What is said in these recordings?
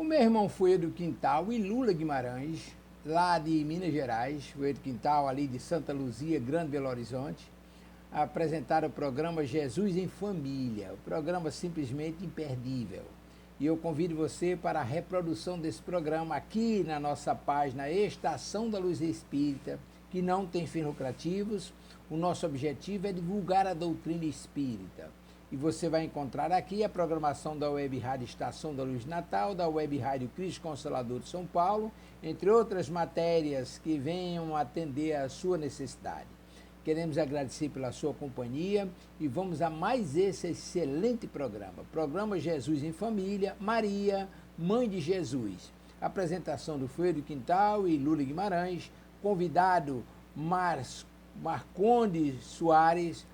O meu irmão Fuedo Quintal e Lula Guimarães, lá de Minas Gerais, Fuedo Quintal, ali de Santa Luzia, Grande Belo Horizonte, apresentaram o programa Jesus em Família, o programa simplesmente imperdível. E eu convido você para a reprodução desse programa aqui na nossa página Estação da Luz Espírita, que não tem fins lucrativos. O nosso objetivo é divulgar a doutrina espírita. E você vai encontrar aqui a programação da Web Rádio Estação da Luz Natal, da Web Rádio Cristo Consolador de São Paulo, entre outras matérias que venham atender à sua necessidade. Queremos agradecer pela sua companhia e vamos a mais esse excelente programa. Programa Jesus em Família, Maria, Mãe de Jesus. Apresentação do Fuedo Quintal e Lula Guimarães. Convidado Marcondes Soares,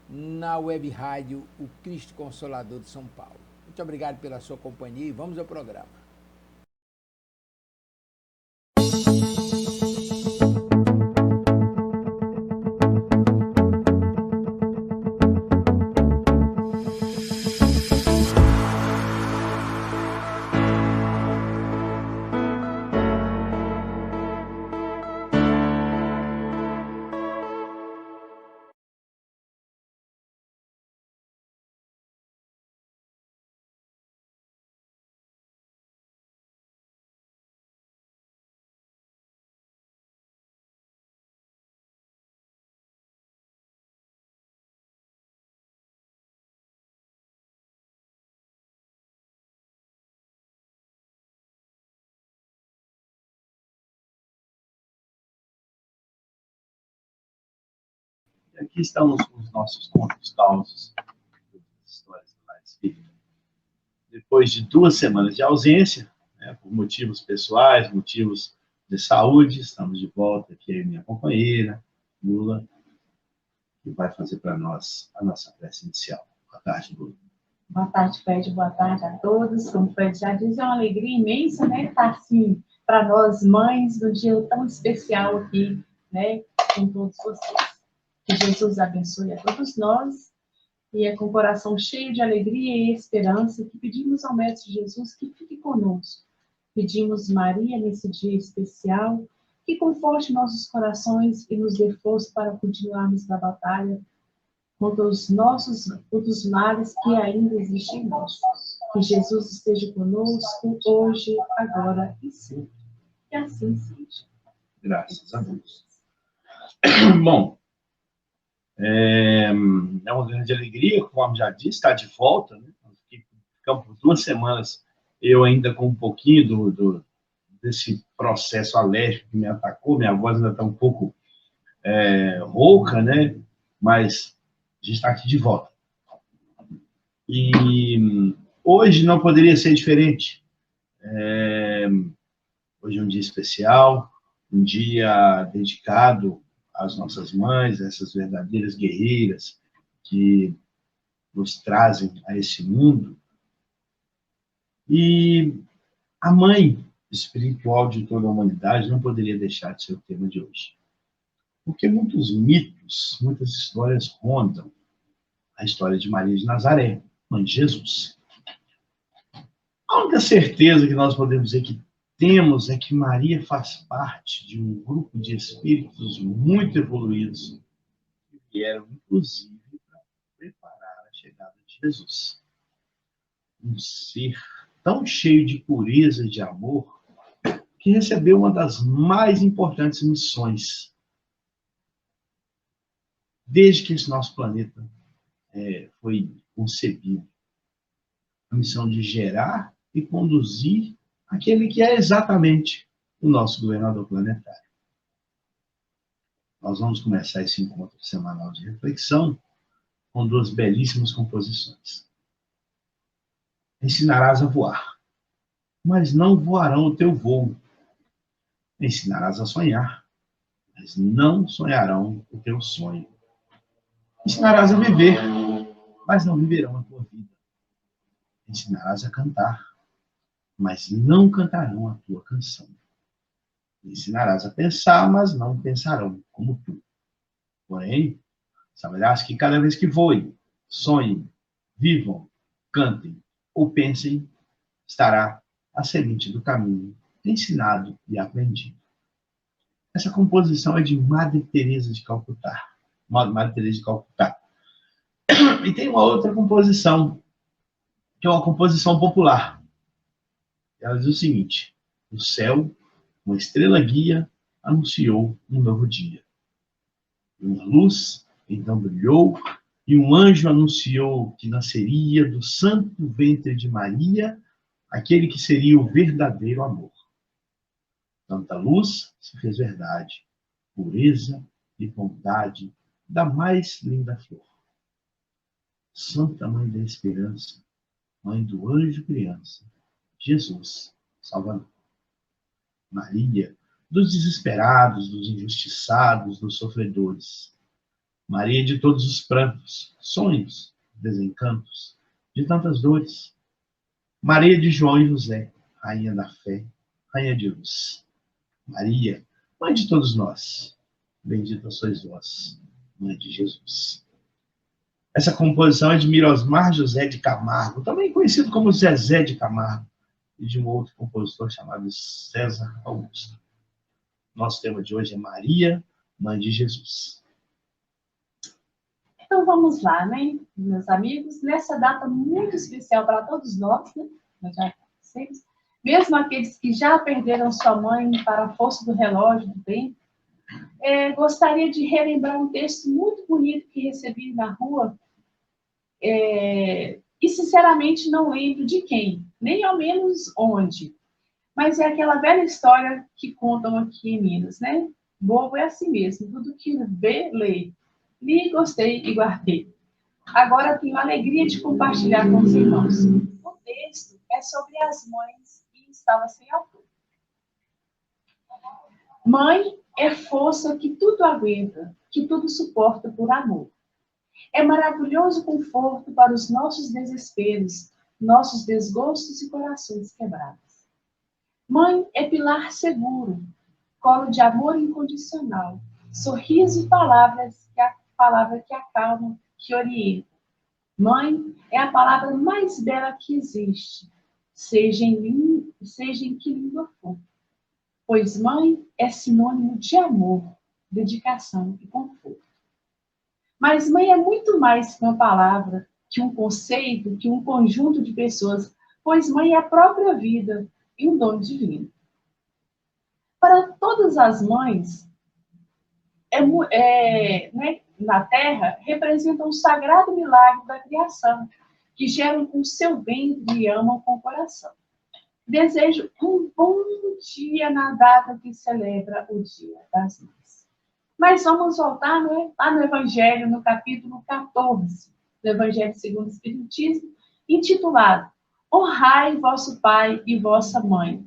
na Web Rádio O Cristo Consolador de São Paulo. Muito obrigado pela sua companhia e vamos ao programa. Aqui estamos com os nossos contos causos, histórias do Lar Espírita. Depois de 2 semanas de ausência, por motivos pessoais, motivos de saúde, estamos de volta aqui, minha companheira, Lula, que vai fazer para nós a nossa prece inicial. Boa tarde, Lula. Boa tarde, Fred. Boa tarde a todos. Como o Fred já disse, é uma alegria imensa, né? Estar assim, para nós mães, num dia tão especial aqui, né? Com todos vocês. Que Jesus abençoe a todos nós. E é com o coração cheio de alegria e esperança que pedimos ao Mestre Jesus que fique conosco. Pedimos Maria nesse dia especial, que conforte nossos corações e nos dê força para continuarmos na batalha contra os males que ainda existem em nós. Que Jesus esteja conosco hoje, agora e sempre. Que assim seja. Graças a Deus. Bom, é uma grande alegria, como já disse, estar de volta, né? Ficamos por 2 semanas, eu ainda com um pouquinho desse processo alérgico que me atacou, minha voz ainda está um pouco rouca, né? Mas a gente está aqui de volta. E hoje não poderia ser diferente. Hoje é um dia especial, um dia dedicado às nossas mães, essas verdadeiras guerreiras que nos trazem a esse mundo. E a mãe espiritual de toda a humanidade não poderia deixar de ser o tema de hoje. Porque muitos mitos, muitas histórias rondam a história de Maria de Nazaré, mãe de Jesus. A única certeza que nós podemos dizer que temos é que Maria faz parte de um grupo de espíritos muito evoluídos que vieram, inclusive, para preparar a chegada de Jesus. Um ser tão cheio de pureza e de amor que recebeu uma das mais importantes missões desde que esse nosso planeta foi concebido. A missão de gerar e conduzir aquele que é exatamente o nosso governador planetário. Nós vamos começar esse encontro semanal de reflexão com 2 belíssimas composições. Ensinarás a voar, mas não voarão o teu voo. Ensinarás a sonhar, mas não sonharão o teu sonho. Ensinarás a viver, mas não viverão a tua vida. Ensinarás a cantar, mas não cantarão a tua canção. Ensinarás a pensar, mas não pensarão como tu. Porém, saberás que cada vez que voem, sonhem, vivam, cantem ou pensem, estará a semente do caminho, ensinado e aprendido. Essa composição é de Madre Teresa de Calcutá. Madre Teresa de Calcutá. E tem uma outra composição, que é uma composição popular. Ela diz o seguinte: no céu, uma estrela guia anunciou um novo dia. Uma luz então brilhou, e um anjo anunciou que nasceria do santo ventre de Maria aquele que seria o verdadeiro amor. Tanta luz se fez verdade, pureza e bondade da mais linda flor. Santa Mãe da Esperança, Mãe do anjo criança, Jesus, Salvador. Maria, dos desesperados, dos injustiçados, dos sofredores. Maria de todos os prantos, sonhos, desencantos, de tantas dores. Maria de João e José, Rainha da fé, Rainha de luz. Maria, Mãe de todos nós, bendita sois vós, Mãe de Jesus. Essa composição é de Mirosmar José de Camargo, também conhecido como Zezé de Camargo, e de um outro compositor chamado César Augusto. Nosso tema de hoje é Maria, Mãe de Jesus. Então vamos lá, né, meus amigos, nessa data muito especial para todos nós, né, nós já conhecemos, mesmo aqueles que já perderam sua mãe para a força do relógio do tempo, gostaria de relembrar um texto muito bonito que recebi na rua, e sinceramente não lembro de quem, nem ao menos onde, mas é aquela velha história que contam aqui em Minas, né? Bobo é assim mesmo, tudo que vê, lê. Li, gostei e guardei. Agora tenho a alegria de compartilhar com os irmãos. O texto é sobre as mães e estava sem autor. Mãe é força que tudo aguenta, que tudo suporta por amor. É maravilhoso conforto para os nossos desesperos, nossos desgostos e corações quebrados. Mãe é pilar seguro, colo de amor incondicional, sorriso e palavra que acalma, que orienta. Mãe é a palavra mais bela que existe, seja em que língua for. Pois mãe é sinônimo de amor, dedicação e conforto. Mas mãe é muito mais que uma palavra, que um conceito, que um conjunto de pessoas, pois mãe é a própria vida e um dom divino. Para todas as mães, né, na Terra, representam um sagrado milagre da criação, que geram com seu ventre e amam com o coração. Desejo um bom dia na data que celebra o Dia das Mães. Mas vamos voltar, né, lá no Evangelho, no capítulo 14, do Evangelho segundo o Espiritismo, intitulado Honrai vosso pai e vossa mãe.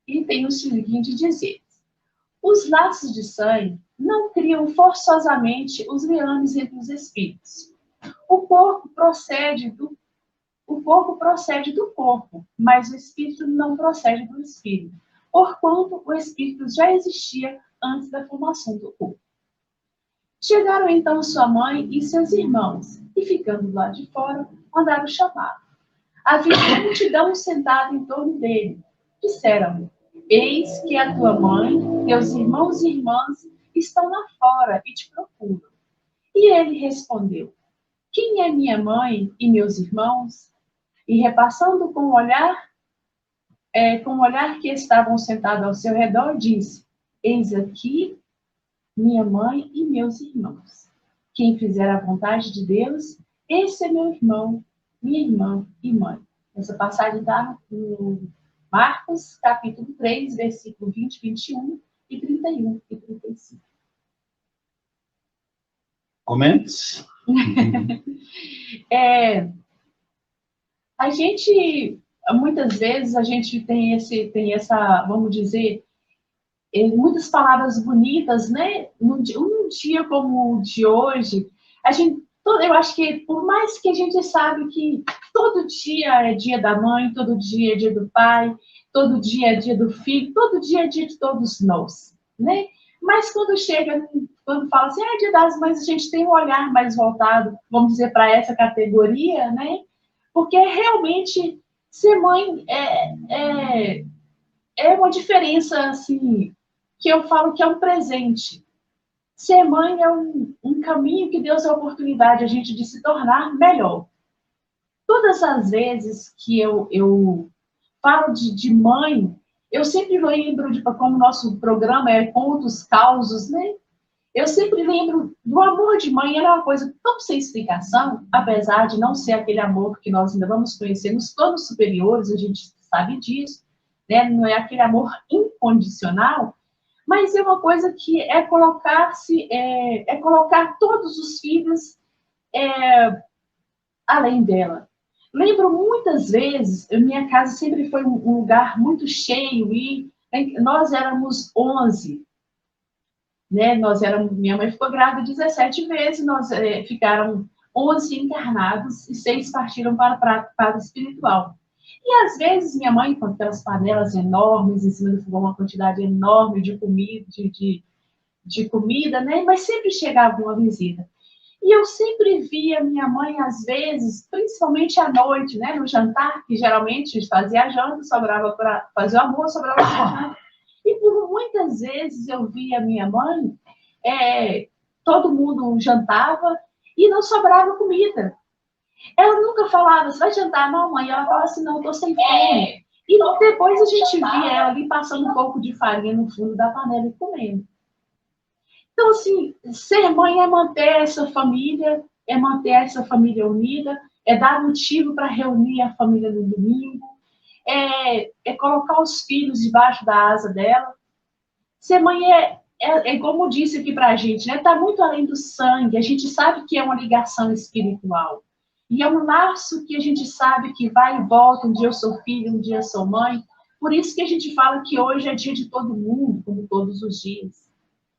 E tem o seguinte dizer: os laços de sangue não criam forçosamente os liames entre os espíritos. O corpo procede do corpo, mas o espírito não procede do espírito, porquanto o espírito já existia antes da formação do corpo. Chegaram então sua mãe e seus irmãos, e ficando lá de fora, mandaram chamá-lo. Havia uma multidão sentada em torno dele. Disseram-lhe: eis que a tua mãe, teus irmãos e irmãs estão lá fora e te procuram. E ele respondeu: quem é minha mãe e meus irmãos? E repassando com o olhar que estavam sentados ao seu redor, disse: eis aqui minha mãe e meus irmãos. Quem fizer a vontade de Deus, esse é meu irmão, minha irmã e mãe. Essa passagem está no Marcos, capítulo 3, versículo 20, 21 e 31 e 35. Comentos? A gente, muitas vezes, a gente tem essa, vamos dizer, muitas palavras bonitas, né? Um dia como o de hoje, eu acho que, por mais que a gente sabe que todo dia é dia da mãe, todo dia é dia do pai, todo dia é dia do filho, todo dia é dia de todos nós, né? Mas quando fala assim, é dia das mães, a gente tem um olhar mais voltado, vamos dizer, para essa categoria, né? Porque realmente ser mãe é uma diferença, assim, que eu falo que é um presente. Ser mãe é um caminho que Deus dá a oportunidade a gente de se tornar melhor. Todas as vezes que eu falo de mãe, eu sempre lembro, de como o nosso programa é contos, causos, né? Eu sempre lembro do amor de mãe, era uma coisa tão sem explicação, apesar de não ser aquele amor que nós ainda vamos conhecer nos planos superiores, a gente sabe disso, né? Não é aquele amor incondicional, mas é uma coisa que é colocar todos os filhos além dela. Lembro muitas vezes, minha casa sempre foi um lugar muito cheio e nós éramos 11, né? Minha mãe ficou grávida 17 vezes, ficaram 11 encarnados e 6 partiram para o espiritual. E às vezes minha mãe, com aquelas panelas enormes em cima do fogão, uma quantidade enorme de comida, de comida, né? Mas sempre chegava uma visita. E eu sempre via minha mãe, às vezes, principalmente à noite, né, no jantar, que geralmente a gente fazia a janta, sobrava para fazer o almoço, sobrava para jantar. E por muitas vezes eu via minha mãe, todo mundo jantava e não sobrava comida. Ela nunca falava, você vai jantar? Não, mãe. Ela falava assim, não, eu estou sem fome. E depois a gente via ela ali passando um pouco de farinha no fundo da panela e comendo. Então, assim, ser mãe é manter essa família unida, é dar motivo para reunir a família no domingo, é colocar os filhos debaixo da asa dela. Ser mãe como disse aqui para a gente, né? Está muito além do sangue. A gente sabe que é uma ligação espiritual. E é um laço que a gente sabe que vai e volta. Um dia eu sou filha, um dia eu sou mãe. Por isso que a gente fala que hoje é dia de todo mundo, como todos os dias.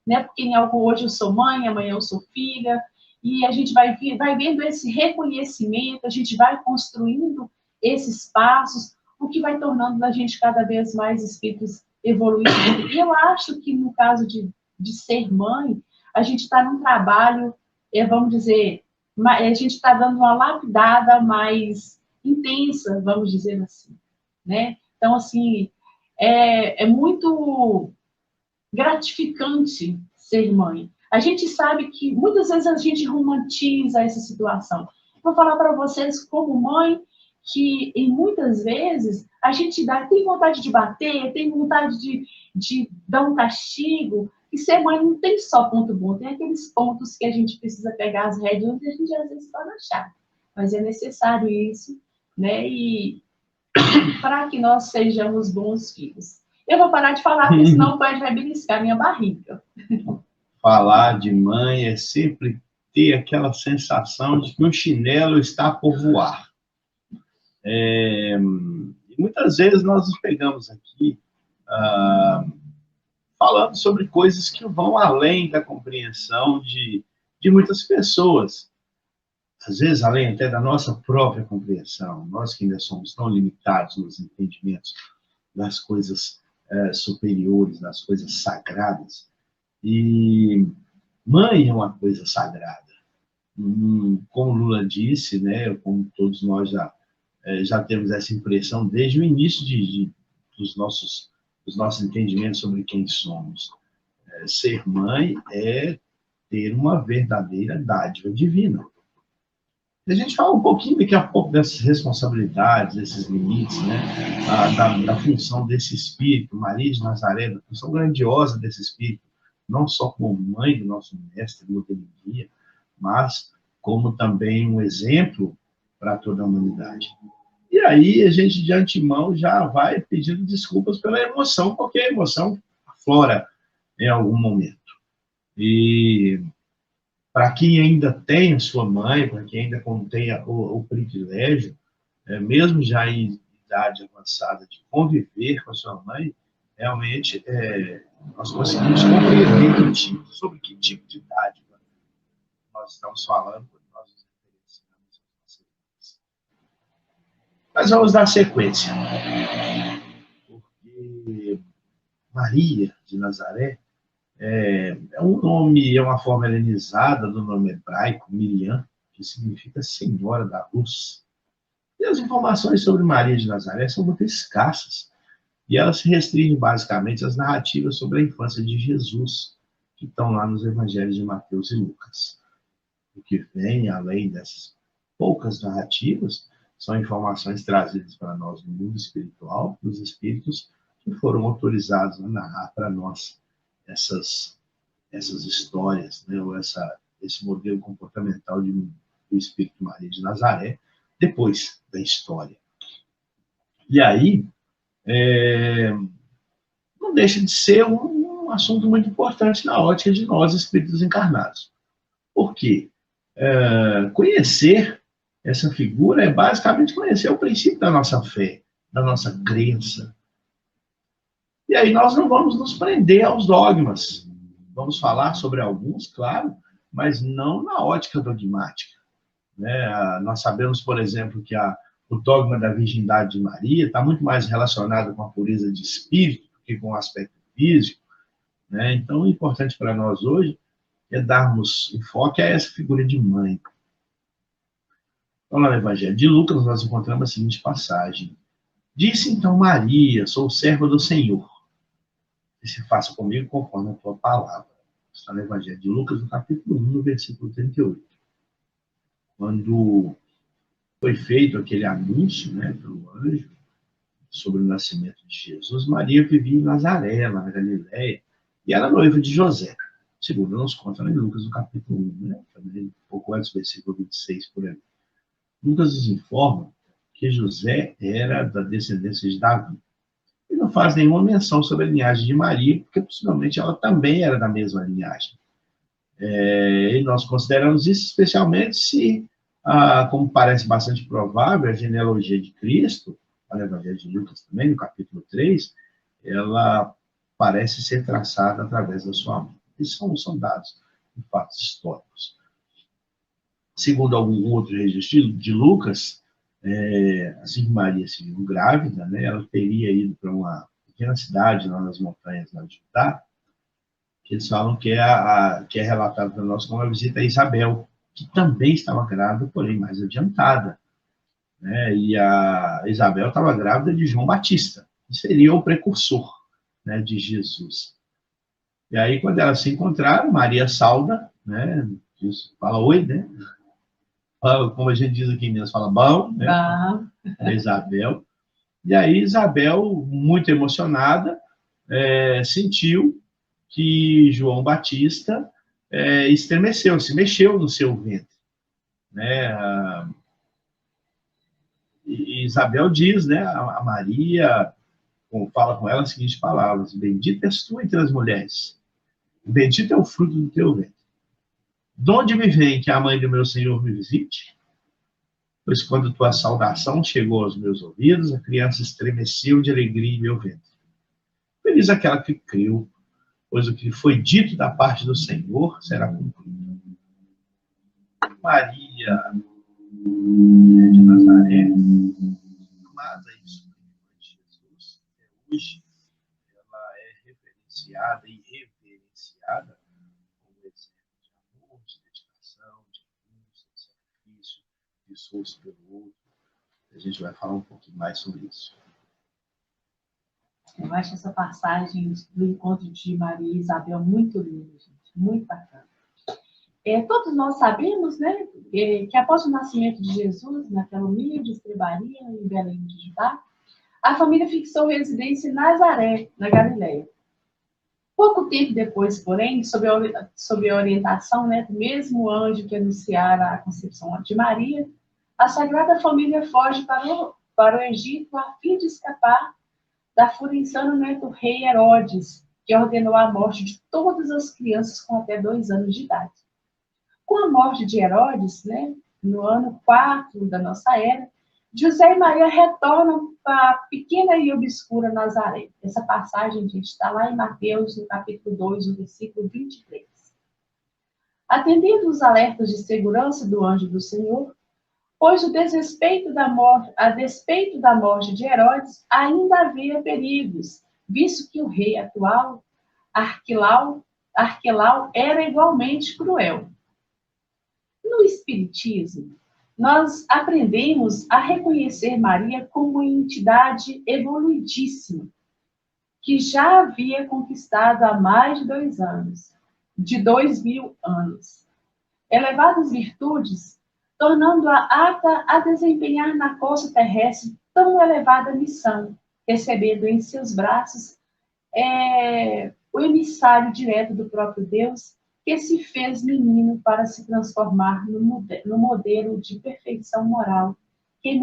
Né? Porque em algo hoje eu sou mãe, amanhã eu sou filha, e a gente vai vendo esse reconhecimento, a gente vai construindo esses passos, o que vai tornando a gente cada vez mais espíritos evoluídos. E eu acho que no caso de ser mãe, a gente está num trabalho, vamos dizer, a gente está dando uma lapidada mais intensa, vamos dizer assim, né? Então, assim, é muito gratificante ser mãe. A gente sabe que muitas vezes a gente romantiza essa situação. Vou falar para vocês como mãe que em muitas vezes a gente tem vontade de bater, tem vontade de dar um castigo. E ser mãe não tem só ponto bom, tem aqueles pontos que a gente precisa pegar as rédeas e a gente às vezes pode achar. Mas é necessário isso, né? E para que nós sejamos bons filhos. Eu vou parar de falar, porque senão o pai vai beliscar minha barriga. Falar de mãe é sempre ter aquela sensação de que um chinelo está por voar. E muitas vezes nós nos pegamos aqui falando sobre coisas que vão além da compreensão de muitas pessoas. Às vezes, além até da nossa própria compreensão. Nós que ainda somos tão limitados nos entendimentos das coisas superiores, das coisas sagradas. E mãe é uma coisa sagrada. Como Lula disse, né, como todos nós já temos essa impressão desde o início dos nossos entendimentos sobre quem somos. Ser mãe é ter uma verdadeira dádiva divina. A gente fala um pouquinho daqui a pouco dessas responsabilidades, desses limites, né? Da função desse espírito, Maria de Nazaré, da função grandiosa desse espírito, não só como mãe do nosso mestre, modelo guia, mas como também um exemplo para toda a humanidade. E aí a gente, de antemão, já vai pedindo desculpas pela emoção, porque a emoção aflora em algum momento. E para quem ainda tem a sua mãe, para quem ainda contém o privilégio, mesmo já em idade avançada, de conviver com a sua mãe, realmente nós conseguimos compreender sobre que tipo de dádiva nós estamos falando quando nós nos referenciamos às nossas mães. Mas vamos dar sequência. Porque Maria de Nazaré é um nome, é uma forma helenizada do nome hebraico, Miriam, que significa Senhora da Luz. E as informações sobre Maria de Nazaré são muito escassas. E elas se restringem basicamente às narrativas sobre a infância de Jesus, que estão lá nos evangelhos de Mateus e Lucas. O que vem, além dessas poucas narrativas, são informações trazidas para nós no mundo espiritual, dos espíritos que foram autorizados a narrar para nós essas histórias, né, ou esse modelo comportamental do Espírito Maria de Nazaré, depois da história. E aí, não deixa de ser um assunto muito importante na ótica de nós, espíritos encarnados. Por quê? Conhecer essa figura é basicamente conhecer o princípio da nossa fé, da nossa crença. E aí nós não vamos nos prender aos dogmas. Vamos falar sobre alguns, claro, mas não na ótica dogmática. Né? Nós sabemos, por exemplo, que o dogma da virgindade de Maria está muito mais relacionado com a pureza de espírito do que com o aspecto físico. Né? Então, o importante para nós hoje é darmos enfoque a essa figura de mãe. Então, lá no Evangelho de Lucas, nós encontramos a seguinte passagem. Disse então Maria, sou serva do Senhor. E se faça comigo conforme a tua palavra. Está no Evangelho de Lucas, no capítulo 1, no versículo 38. Quando foi feito aquele anúncio, né, pelo anjo, sobre o nascimento de Jesus, Maria vivia em Nazaré, lá na Galileia, e era noiva de José. Segundo nos conta em Lucas, no capítulo 1, né, também um pouco antes do versículo 26, por aí. Lucas nos informa que José era da descendência de Davi. E não faz nenhuma menção sobre a linhagem de Maria, porque possivelmente ela também era da mesma linhagem. E nós consideramos isso especialmente se, como parece bastante provável, a genealogia de Cristo, no Evangelho de Lucas também, no capítulo 3, ela parece ser traçada através da sua mãe. Isso são dados de fatos históricos. Segundo algum outro registro de Lucas, assim que Maria se viu grávida, né, ela teria ido para uma pequena cidade lá nas montanhas lá de Judá, que eles falam que é relatado para nós como uma visita a Isabel, que também estava grávida, porém mais adiantada. Né? E a Isabel estava grávida de João Batista, que seria o precursor, né, de Jesus. E aí, quando elas se encontraram, Maria sauda, né, fala oi, né? Como a gente diz aqui em Minas, fala bom, né? Para Isabel. E aí Isabel, muito emocionada, sentiu que João Batista estremeceu, se mexeu no seu ventre. Né? E Isabel diz, né, a Maria, fala com ela as seguintes palavras: bendita és tu entre as mulheres, bendito é o fruto do teu ventre. De onde me vem que a mãe do meu Senhor me visite? Pois quando tua saudação chegou aos meus ouvidos, a criança estremeceu de alegria em meu ventre. Feliz aquela que creu, pois o que foi dito da parte do Senhor será cumprido. Maria de Nazaré, amada e sublime de Jesus, hoje ela é reverenciada e reverenciada como exemplo de amor, de dedicação, de renúncia, de sacrifício, de esforço pelo outro. A gente vai falar um pouquinho mais sobre isso. Eu acho essa passagem do encontro de Maria e Isabel muito linda, gente, muito bacana. Todos nós sabemos, né, que após o nascimento de Jesus, naquela humilde estrebaria em Belém de Judá, a família fixou residência em Nazaré, na Galileia. Pouco tempo depois, porém, sob a orientação, né, do mesmo anjo que anunciara a concepção de Maria, a Sagrada Família foge para o Egito a fim de escapar da fúria insana, né, do rei Herodes, que ordenou a morte de todas as crianças com até 2 anos de idade. Com a morte de Herodes, né, no ano 4 da nossa era, José e Maria retornam para a pequena e obscura Nazaré. Essa passagem, gente, está lá em Mateus, no capítulo 2, no versículo 23. Atendendo os alertas de segurança do anjo do Senhor, pois a despeito da morte de Herodes, ainda havia perigos, visto que o rei atual, Arquelau, era igualmente cruel. No Espiritismo, nós aprendemos a reconhecer Maria como uma entidade evoluidíssima, que já havia conquistado há mais de 2 anos, de 2000 anos, elevadas virtudes, tornando-a apta a desempenhar na costa terrestre tão elevada missão, recebendo em seus braços o emissário direto do próprio Deus, que se fez menino para se transformar no modelo de perfeição moral que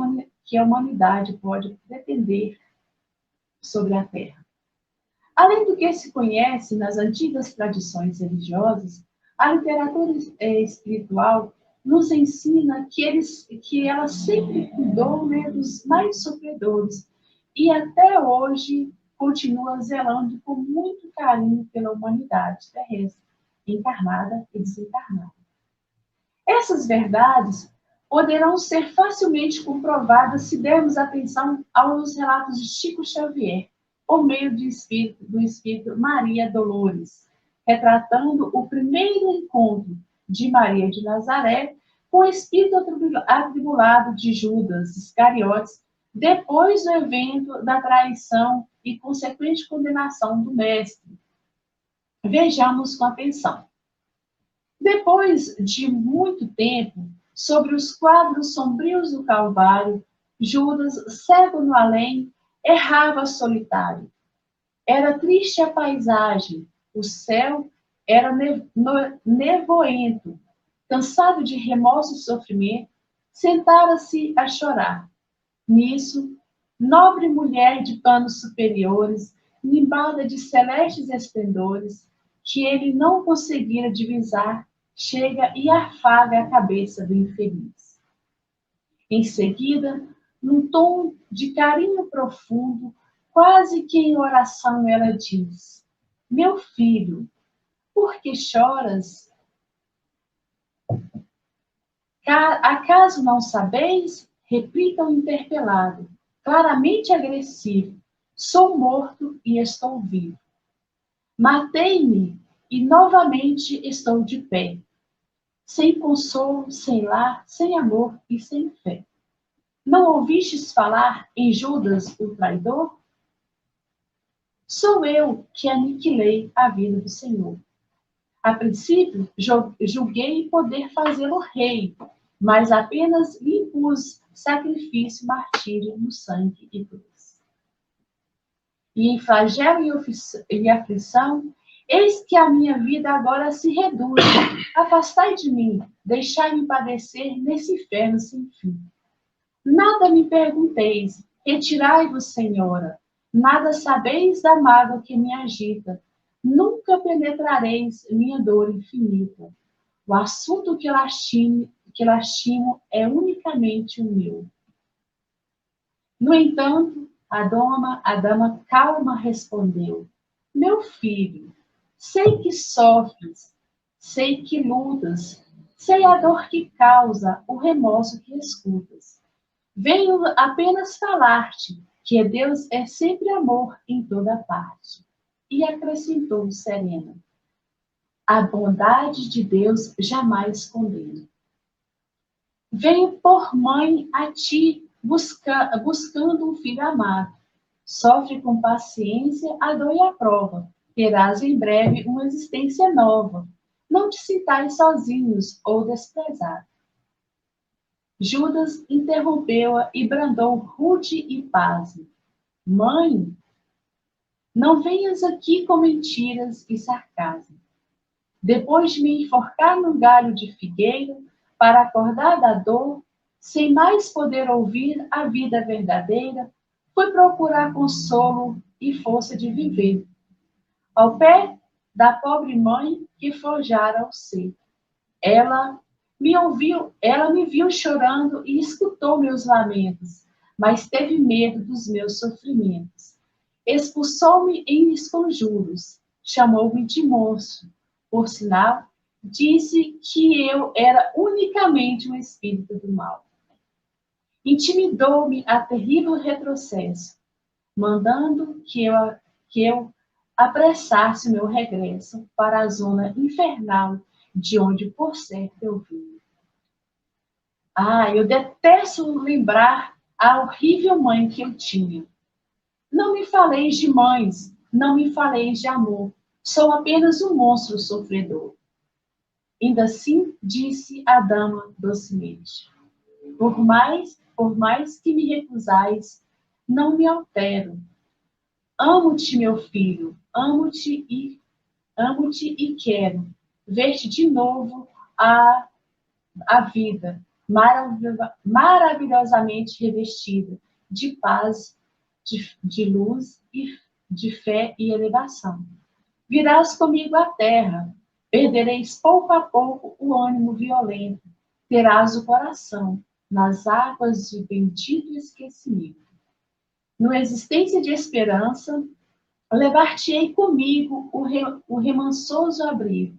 a humanidade pode pretender sobre a Terra. Além do que se conhece nas antigas tradições religiosas, a literatura espiritual nos ensina que ela sempre cuidou, né, dos mais sofredores e até hoje continua zelando com muito carinho pela humanidade terrestre, encarnada e desencarnada. Essas verdades poderão ser facilmente comprovadas se dermos atenção aos relatos de Chico Xavier, por meio do espírito Maria Dolores, retratando o primeiro encontro de Maria de Nazaré com o espírito atribulado de Judas Iscariotes, depois do evento da traição e consequente condenação do Mestre. Vejamos com atenção. Depois de muito tempo, sobre os quadros sombrios do Calvário, Judas, cego no além, errava solitário. Era triste a paisagem, o céu era nevoento. Cansado de remorso e sofrimento, sentara-se a chorar. Nisso, nobre mulher de panos superiores, nimbada de celestes esplendores, que ele não conseguira divisar, chega e afaga a cabeça do infeliz. Em seguida, num tom de carinho profundo, quase que em oração, ela diz: meu filho, por que choras? Acaso não sabeis? Replica o interpelado, claramente agressivo: sou morto e estou vivo. Matei-me e novamente estou de pé, sem consolo, sem lar, sem amor e sem fé. Não ouvistes falar em Judas, o traidor? Sou eu que aniquilei a vida do Senhor. A princípio, julguei poder fazê-lo rei, mas apenas lhe impus sacrifício e martírio no sangue e cruz. E em flagelo e aflição, eis que a minha vida agora se reduz. Afastai de mim, deixai-me padecer nesse inferno sem fim. Nada me pergunteis, retirai-vos, Senhora. Nada sabeis da mágoa que me agita. Nunca penetrareis minha dor infinita. O assunto que lastimo é unicamente o meu. No entanto, a dama calma respondeu: meu filho, sei que sofres, sei que lutas, sei a dor que causa, o remorso que escutas. Venho apenas falar-te que Deus é sempre amor em toda parte. E acrescentou serena: a bondade de Deus jamais condena. Venho por mãe a ti, buscando um filho amado. Sofre com paciência a dor e a prova. Terás em breve uma existência nova. Não te sintais sozinhos ou desprezado. Judas interrompeu-a e brandou rude e pasme: mãe, não venhas aqui com mentiras e sarcasmo. Depois de me enforcar num galho de figueira, para acordar da dor, sem mais poder ouvir a vida verdadeira, fui procurar consolo e força de viver. Ao pé da pobre mãe que forjara o ser. Ela me viu chorando e escutou meus lamentos, mas teve medo dos meus sofrimentos. Expulsou-me em esconjuros, chamou-me de moço. Por sinal, disse que eu era unicamente um espírito do mal. Intimidou-me a terrível retrocesso, mandando que eu apressasse o meu regresso para a zona infernal de onde, por certo, eu vim. Ah, eu detesto lembrar a horrível mãe que eu tinha. Não me faleis de mães, não me faleis de amor. Sou apenas um monstro sofredor. Ainda assim, disse a dama docemente. Por mais que me recusais, não me altero. Amo-te, meu filho, amo-te e quero ver-te de novo a vida, maravilhosamente revestida de paz, de luz e de fé e elevação. Virás comigo à terra, perdereis pouco a pouco o ânimo violento, terás o coração nas águas de bendito esquecimento. No existência de esperança, levar-te-ei comigo o remansoso abrigo,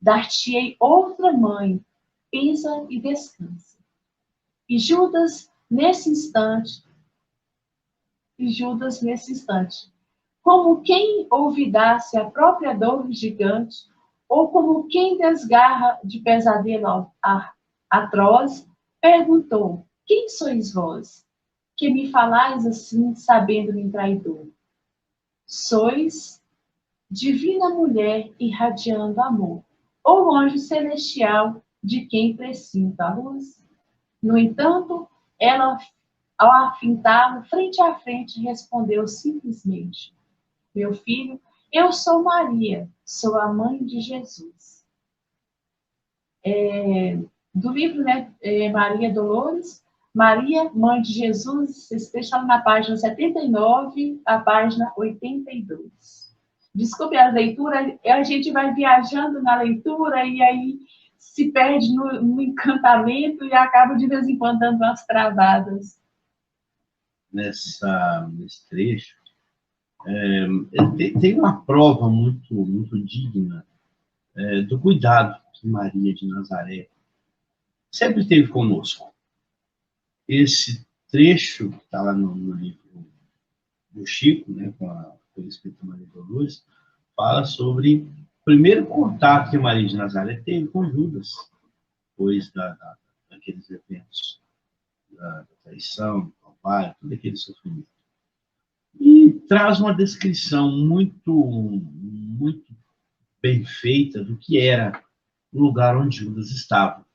dar-te-ei outra mãe, pensa e descansa. E Judas, nesse instante, como quem olvidasse a própria dor gigante, ou como quem desgarra de pesadelo atroz, perguntou: quem sois vós, que me falais assim, sabendo-me traidor? Sois divina mulher irradiando amor, ou anjo celestial de quem presinto a luz? No entanto, ela, ao afintá-lo frente a frente, respondeu simplesmente: meu filho, eu sou Maria, sou a mãe de Jesus. Do livro, né, Maria Dolores, Maria, mãe de Jesus, está na página 79, a página 82. Desculpe a leitura, a gente vai viajando na leitura e aí se perde no encantamento e acaba de vez em quando dando umas travadas. Nesse trecho, tem uma prova muito digna do cuidado que Maria de Nazaré sempre teve conosco. Esse trecho que está lá no livro do Chico, né, pelo Espírito Maria Dolores, fala sobre o primeiro contato que Maria de Nazaré teve com Judas, depois daqueles eventos da traição, do trabalho, todo aquele sofrimento. E traz uma descrição muito bem feita do que era o lugar onde Judas estava.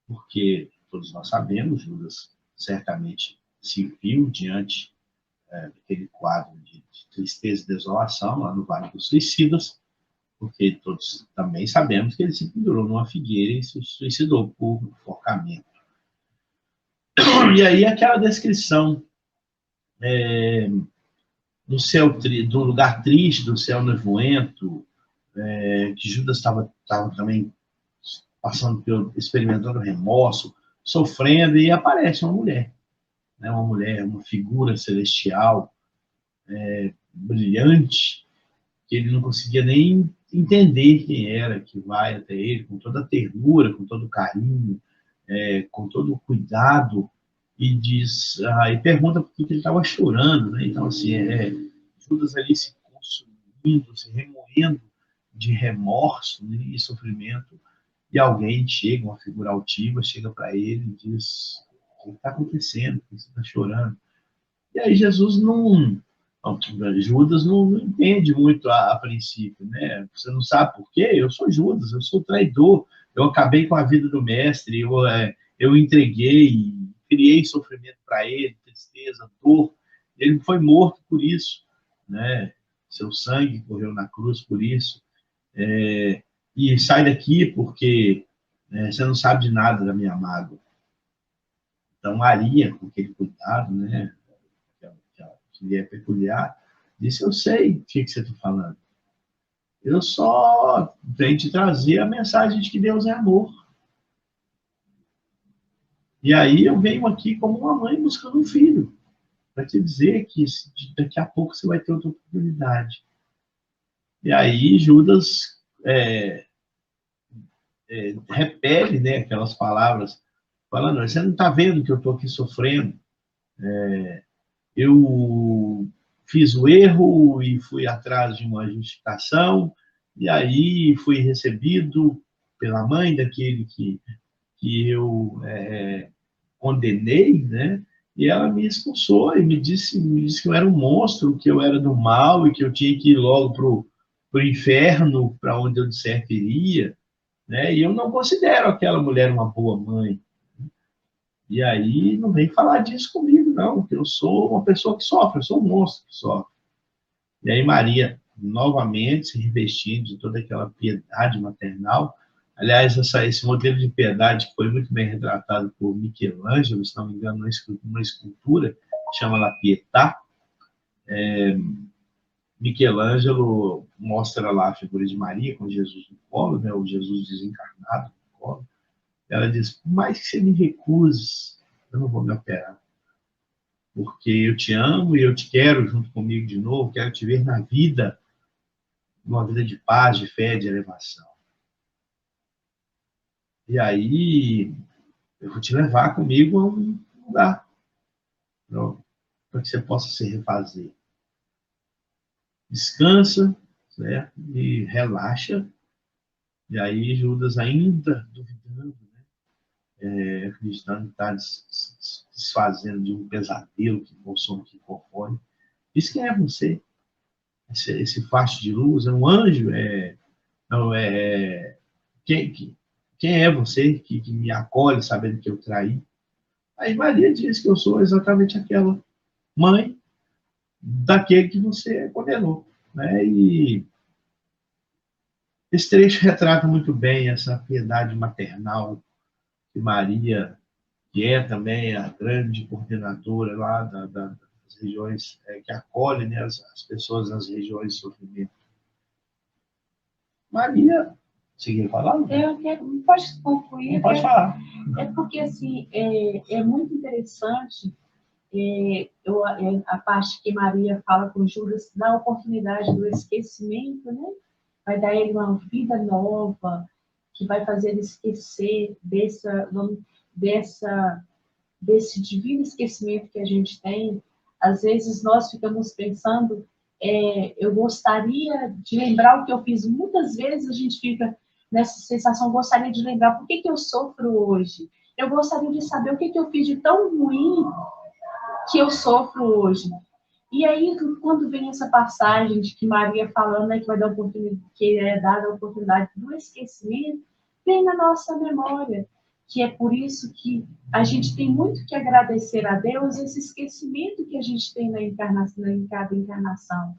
Porque todos nós sabemos, Judas certamente se viu diante daquele quadro de tristeza e desolação lá no Vale dos Suicidas, porque todos também sabemos que ele se pendurou numa figueira e se suicidou por enforcamento. E aí aquela descrição do céu, do lugar triste, do céu nevoento, que Judas estava também passando experimentando remorso, sofrendo, e aparece uma mulher, né? Uma figura celestial, brilhante, que ele não conseguia nem entender quem era, que vai até ele com toda a ternura, com todo o carinho, com todo o cuidado, e diz, e pergunta por que ele estava chorando, né? Então, assim, Judas ali se consumindo, se remoendo de remorso, né, e sofrimento, e alguém chega, uma figura altiva, chega para ele e diz: o que está acontecendo? Por que você está chorando? E aí Judas não entende muito a princípio, né? Você não sabe por quê? Eu sou Judas, eu sou traidor, eu acabei com a vida do mestre, eu entreguei, criei sofrimento para ele, tristeza, dor. Ele foi morto por isso, né? Seu sangue correu na cruz por isso. E sai daqui porque você não sabe de nada da minha mágoa. Então, Maria, com aquele cuidado, né, que é peculiar, disse: eu sei o que você está falando. Eu só venho te trazer a mensagem de que Deus é amor. E aí eu venho aqui como uma mãe buscando um filho, para te dizer que daqui a pouco você vai ter outra oportunidade. E aí Judas repele, né, aquelas palavras, falando: você não está vendo que eu estou aqui sofrendo? Eu fiz o erro e fui atrás de uma justificação, e aí fui recebido pela mãe daquele que que eu condenei, né? E ela me expulsou e me disse que eu era um monstro, que eu era do mal e que eu tinha que ir logo para o inferno, para onde eu de certo iria, né? E eu não considero aquela mulher uma boa mãe. E aí não vem falar disso comigo, não, que eu sou uma pessoa que sofre, eu sou um monstro que sofre. E aí Maria, novamente, se revestindo de toda aquela piedade maternal. Aliás, esse modelo de piedade foi muito bem retratado por Michelangelo, se não me engano, numa escultura, chama La Pietà. Michelangelo mostra lá a figura de Maria com Jesus no colo, né, o Jesus desencarnado no colo. Ela diz, por mais que você me recuse, eu não vou me operar. Porque eu te amo e eu te quero junto comigo de novo, quero te ver na vida, numa vida de paz, de fé, de elevação. E aí, eu vou te levar comigo a um lugar, para que você possa se refazer. Descansa, certo? E relaxa. E aí, Judas ainda duvidando, né? Acreditando que está desfazendo de um pesadelo que consome, que corrói. Diz quem é você? Esse facho de luz é um anjo? Quem é você que me acolhe sabendo que eu traí? Aí Maria diz que eu sou exatamente aquela mãe daquele que você condenou, né? E esse trecho retrata muito bem essa piedade maternal que Maria, que é também a grande coordenadora lá das regiões, que acolhe, né, as pessoas nas regiões de sofrimento. Maria, seguir falando? Pode concluir. Pode falar. É porque, assim, é muito interessante a parte que Maria fala com Judas, dá a oportunidade do esquecimento, né? Vai dar ele uma vida nova, que vai fazer ele esquecer desse divino esquecimento que a gente tem. Às vezes nós ficamos pensando, eu gostaria de lembrar o que eu fiz. Muitas vezes a gente fica nessa sensação, gostaria de lembrar por que eu sofro hoje. Eu gostaria de saber o que eu fiz de tão ruim que eu sofro hoje. E aí, quando vem essa passagem de que Maria falando, né, que vai dar oportunidade, que é dada a oportunidade do esquecimento, vem na nossa memória, que é por isso que a gente tem muito que agradecer a Deus esse esquecimento que a gente tem em cada encarnação.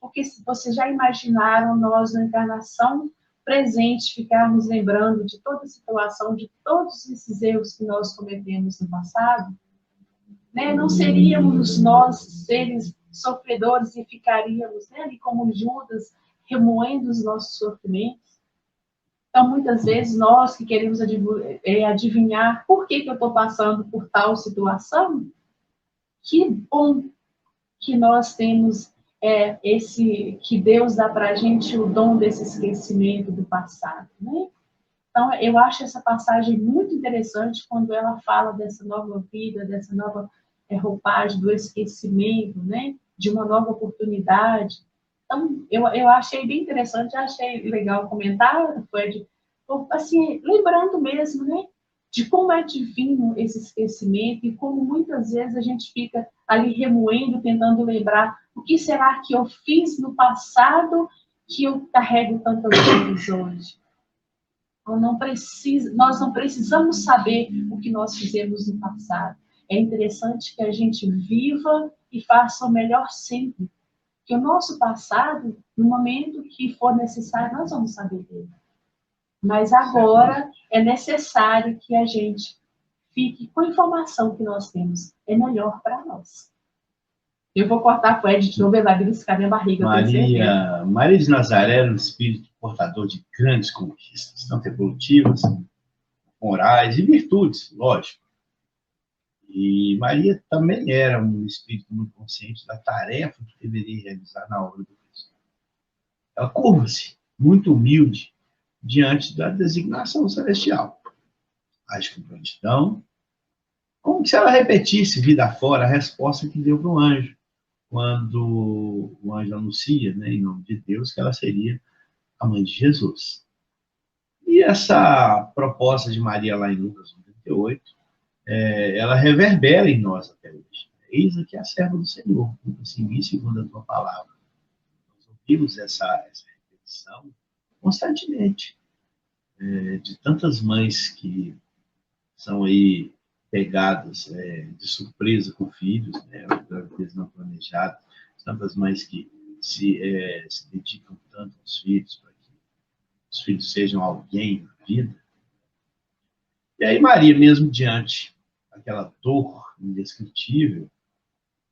Porque se vocês já imaginaram nós na encarnação presente ficarmos lembrando de toda a situação, de todos esses erros que nós cometemos no passado, né? Não seríamos nós seres sofredores e ficaríamos, né, ali como Judas, remoendo os nossos sofrimentos. Então, muitas vezes, nós que queremos adivinhar por que eu estou passando por tal situação, que bom que nós temos que Deus dá para a gente o dom desse esquecimento do passado, né? Então, eu acho essa passagem muito interessante quando ela fala dessa nova vida, dessa nova roupagem, do esquecimento, né? De uma nova oportunidade. Então, eu achei bem interessante, achei legal comentar, assim, lembrando mesmo, né? De como é divino esse esquecimento e como muitas vezes a gente fica ali remoendo, tentando lembrar o que será que eu fiz no passado que eu carrego tantas vezes hoje. Nós não precisamos saber o que nós fizemos no passado. É interessante que a gente viva e faça o melhor sempre. Que o nosso passado, no momento que for necessário, nós vamos saber dele. Mas agora é necessário que a gente fique com a informação que nós temos. É melhor para nós. Eu vou cortar com o Ed de novo, ele vai beliscar minha barriga. Maria de Nazaré era um espírito portador de grandes conquistas, tanto evolutivas, morais e virtudes, lógico. E Maria também era um espírito muito consciente da tarefa que deveria realizar na obra do Cristo. Ela curva-se, muito humilde, diante da designação celestial. Age com prontidão, como se ela repetisse vida fora a resposta que deu para o anjo, quando o anjo anuncia, né, em nome de Deus, que ela seria a mãe de Jesus. E essa proposta de Maria lá em Lucas 38, ela reverbera em nós até hoje. Eis aqui a serva do Senhor, assim, em segundo a tua palavra. Nós ouvimos essa repetição constantemente, de tantas mães que são aí pegadas de surpresa com filhos, gravidez não planejada, tantas mães que se dedicam tanto aos filhos, para que os filhos sejam alguém na vida. E aí Maria, mesmo diante daquela dor indescritível,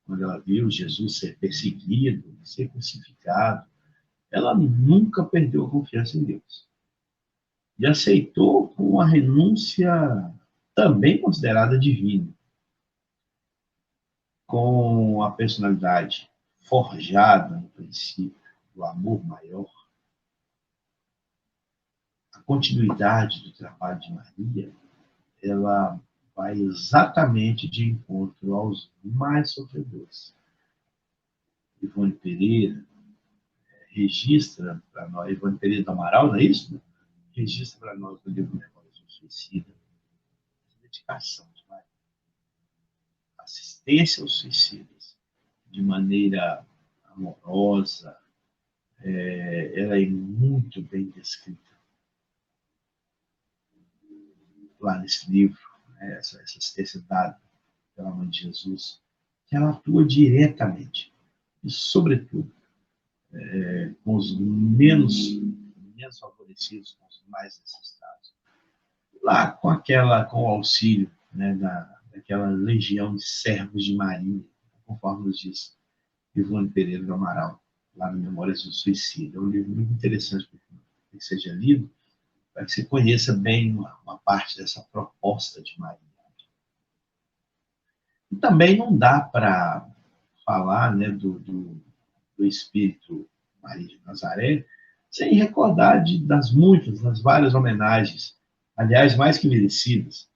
quando ela viu Jesus ser perseguido, ser crucificado, ela nunca perdeu a confiança em Deus. E aceitou com uma renúncia também considerada divina, com a personalidade forjada no princípio do amor maior, a continuidade do trabalho de Maria, ela vai exatamente de encontro aos mais sofredores. Ivone Pereira registra para nós, Ivone Pereira do Amaral, não é isso? Registra para nós no livro Memórias do Suicida, a dedicação de Maria, assistência aos suicidas, de maneira amorosa, ela é muito bem descrita lá nesse livro, essa assistência dada pela mãe de Jesus, que ela atua diretamente, e sobretudo, com os menos favorecidos, com os mais necessitados. Lá com o auxílio daquela legião de servos de Maria, conforme nos diz Ivone Pereira do Amaral, lá no Memórias do Suicida. É um livro muito interessante para que seja lido, para que você conheça bem uma parte dessa proposta de Maria. E também não dá para falar do Espírito Maria de Nazaré sem recordar das várias homenagens, aliás, mais que merecidas,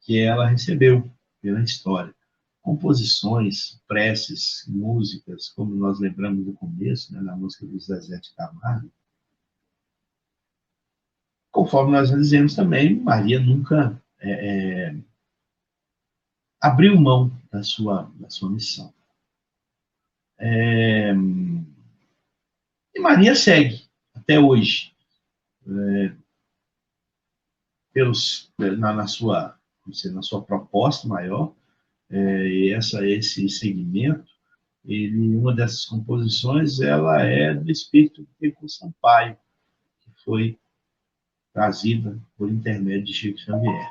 que ela recebeu pela história. Composições, preces, músicas, como nós lembramos no começo, na música do Zezé de Camargo. Conforme nós dizemos também, Maria nunca abriu mão da sua missão. E Maria segue até hoje na sua proposta maior, esse segmento. Uma dessas composições ela é do espírito de Chico Sampaio, que foi trazida por intermédio de Chico Xavier.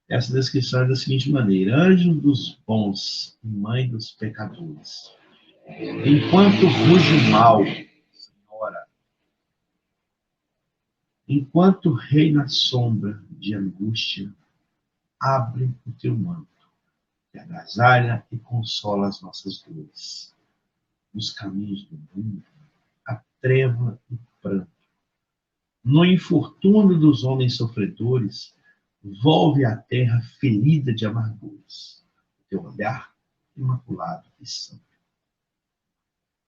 Essa descrição é da seguinte maneira: anjo dos bons e mãe dos pecadores, enquanto ruge o mal, Senhora, enquanto reina a sombra de angústia, abre o teu manto, que agasalha e consola as nossas dores. Nos caminhos do mundo, a treva e o pranto. No infortúnio dos homens sofredores, volve a terra ferida de amarguras. O teu olhar imaculado e santo.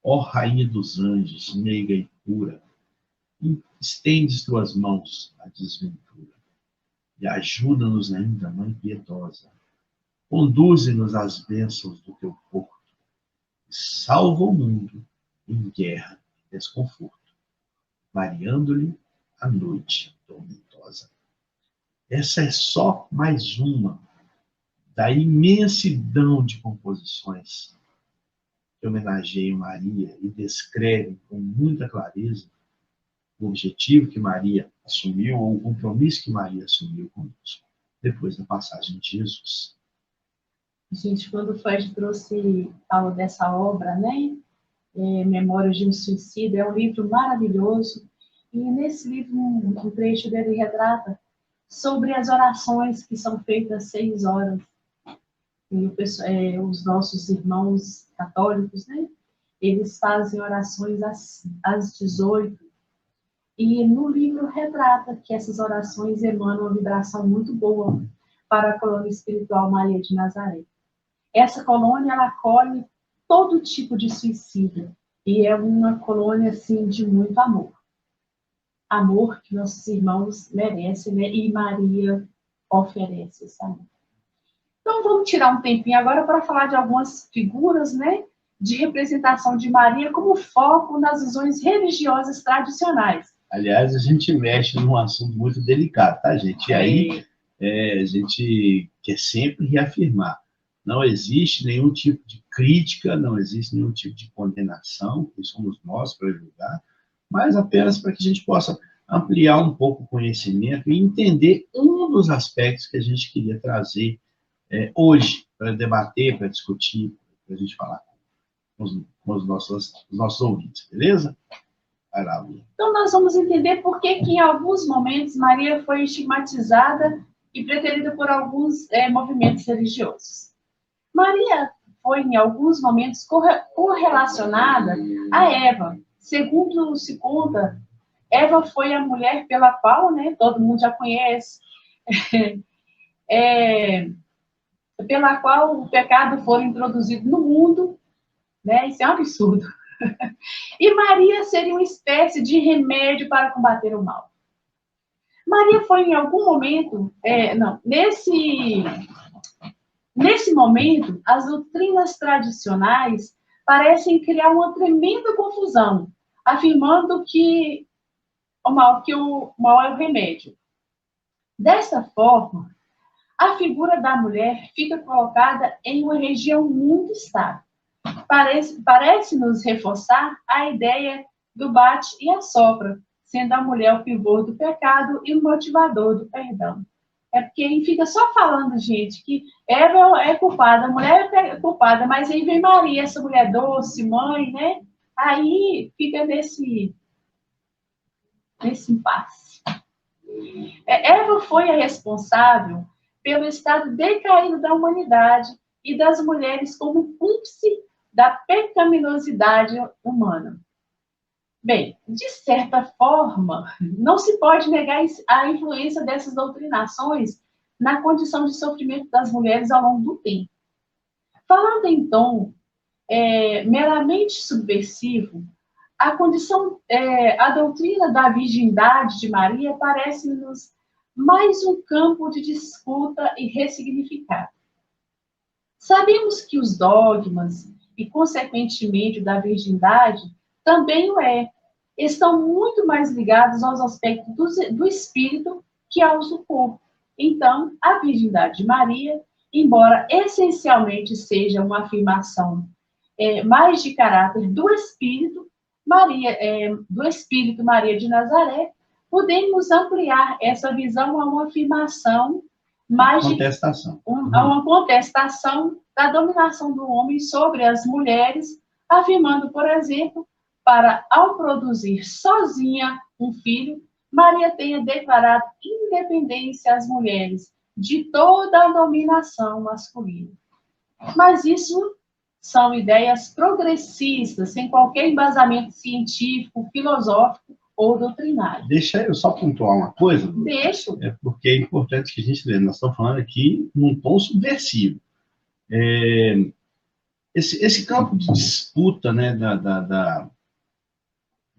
Ó Rainha dos anjos, meiga e pura, estendes tuas mãos à desventura e ajuda-nos ainda, Mãe piedosa. Conduze-nos às bênçãos do teu porto e salva o mundo em guerra e desconforto, variando-lhe a noite tormentosa. Essa é só mais uma da imensidão de composições que homenageiam Maria e descrevem com muita clareza o objetivo que Maria assumiu, ou o compromisso que Maria assumiu conosco, depois da passagem de Jesus. Gente, quando o Fred falou dessa obra, Memórias de um Suicida, é um livro maravilhoso. E nesse livro, um trecho dele retrata sobre as orações que são feitas às 6 horas. E os nossos irmãos católicos, eles fazem orações às 18. E no livro retrata que essas orações emanam uma vibração muito boa para a colônia espiritual Maria de Nazaré. Essa colônia, ela acolhe todo tipo de suicida. E é uma colônia, assim, de muito amor. amor que nossos irmãos merecem, né? E Maria oferece esse amor. Então, vamos tirar um tempinho agora para falar de algumas figuras, né, de representação de Maria como foco nas visões religiosas tradicionais. Aliás, a gente mexe num assunto muito delicado, tá, gente? E aí, a gente quer sempre reafirmar. Não existe nenhum tipo de crítica, não existe nenhum tipo de condenação, que somos nós para julgar, mas apenas para que a gente possa ampliar um pouco o conhecimento e entender um dos aspectos que a gente queria trazer hoje, para debater, para discutir, para a gente falar com os nossos ouvintes, beleza? Vai lá, Luia. Então, nós vamos entender por que em alguns momentos Maria foi estigmatizada e preterida por alguns movimentos religiosos. Maria foi, em alguns momentos, correlacionada a Eva. Segundo se conta, Eva foi a mulher pela qual, né, todo mundo já conhece, pela qual o pecado foi introduzido no mundo, né? Isso é um absurdo. E Maria seria uma espécie de remédio para combater o mal. Maria foi em algum momento, nesse momento, as doutrinas tradicionais parecem criar uma tremenda confusão, afirmando que o mal é o remédio. Dessa forma, a figura da mulher fica colocada em uma região muito estável. Parece nos reforçar a ideia do bate e assopra, sendo a mulher o pivô do pecado e o motivador do perdão. É porque ele fica só falando, gente, que Eva é culpada, a mulher é culpada, mas aí vem Maria, essa mulher doce, mãe, né? Aí fica nesse impasse. Eva foi a responsável pelo estado decaído da humanidade e das mulheres como cúmplice da pecaminosidade humana. Bem, de certa forma, não se pode negar a influência dessas doutrinações na condição de sofrimento das mulheres ao longo do tempo. Falando em tom meramente subversivo, a doutrina da virgindade de Maria parece-nos mais um campo de disputa e ressignificado. Sabemos que os dogmas e, consequentemente, da virgindade também o estão muito mais ligados aos aspectos do espírito que aos do corpo. Então, a virgindade de Maria, embora essencialmente seja uma afirmação mais de caráter do espírito, Maria de Nazaré, podemos ampliar essa visão a uma afirmação mais a uma contestação da dominação do homem sobre as mulheres, afirmando, por exemplo, para, ao produzir sozinha um filho, Maria tenha declarado independência às mulheres de toda a dominação masculina. Mas isso são ideias progressistas, sem qualquer embasamento científico, filosófico ou doutrinário. Deixa eu só pontuar uma coisa. Deixa. Porque é importante que a gente lembre. Nós estamos falando aqui num tom subversivo. Esse campo de disputa, né, da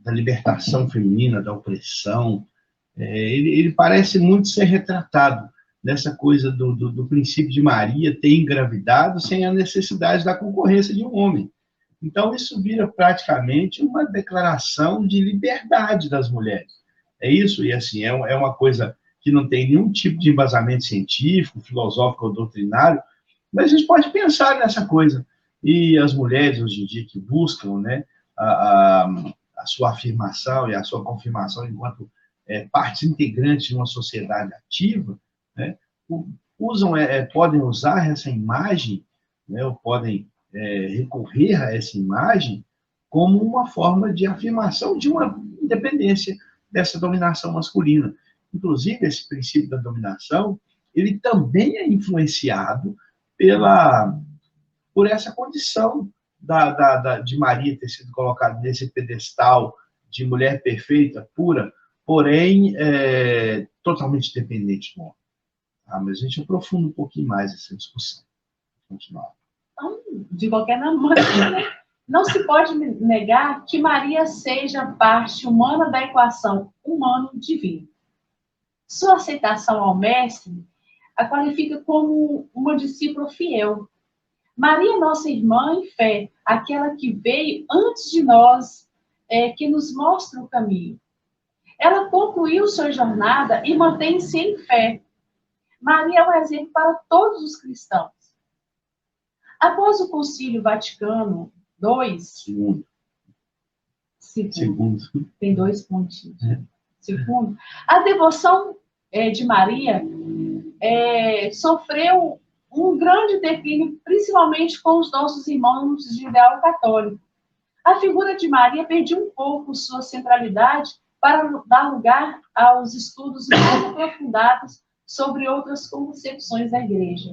libertação feminina, da opressão, ele parece muito ser retratado nessa coisa do princípio de Maria ter engravidado sem a necessidade da concorrência de um homem. Então, isso vira praticamente uma declaração de liberdade das mulheres. É isso, e assim, é uma coisa que não tem nenhum tipo de embasamento científico, filosófico ou doutrinário, mas a gente pode pensar nessa coisa. E as mulheres, hoje em dia, que buscam, né, a sua afirmação e a sua confirmação enquanto partes integrantes de uma sociedade ativa, né, podem usar essa imagem, né, ou podem recorrer a essa imagem como uma forma de afirmação de uma independência dessa dominação masculina. Inclusive, esse princípio da dominação, ele também é influenciado por essa condição de Maria ter sido colocada nesse pedestal de mulher perfeita, pura, porém totalmente dependente do homem. Mas a gente aprofunda um pouquinho mais essa discussão. Vamos continuar. Então, de qualquer maneira, Não se pode negar que Maria seja parte humana da equação humano-divino. Sua aceitação ao Mestre a qualifica como uma discípula fiel. Maria, nossa irmã em fé, aquela que veio antes de nós, que nos mostra o caminho. Ela concluiu sua jornada e mantém-se em fé. Maria é um exemplo para todos os cristãos. Após o Concílio Vaticano II, segundo. Tem 2 pontinhos. Segundo, a devoção de Maria sofreu um grande declínio, principalmente com os nossos irmãos de ideal católico. A figura de Maria perdeu um pouco sua centralidade para dar lugar aos estudos mais aprofundados sobre outras concepções da Igreja.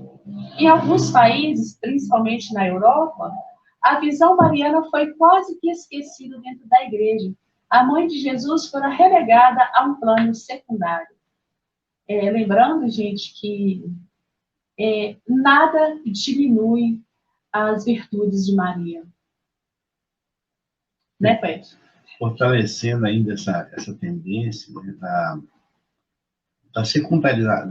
Em alguns países, principalmente na Europa, a visão mariana foi quase que esquecida dentro da Igreja. A mãe de Jesus foi relegada a um plano secundário. Lembrando, gente, que nada diminui as virtudes de Maria. Né, Pedro? Fortalecendo ainda essa tendência, né, da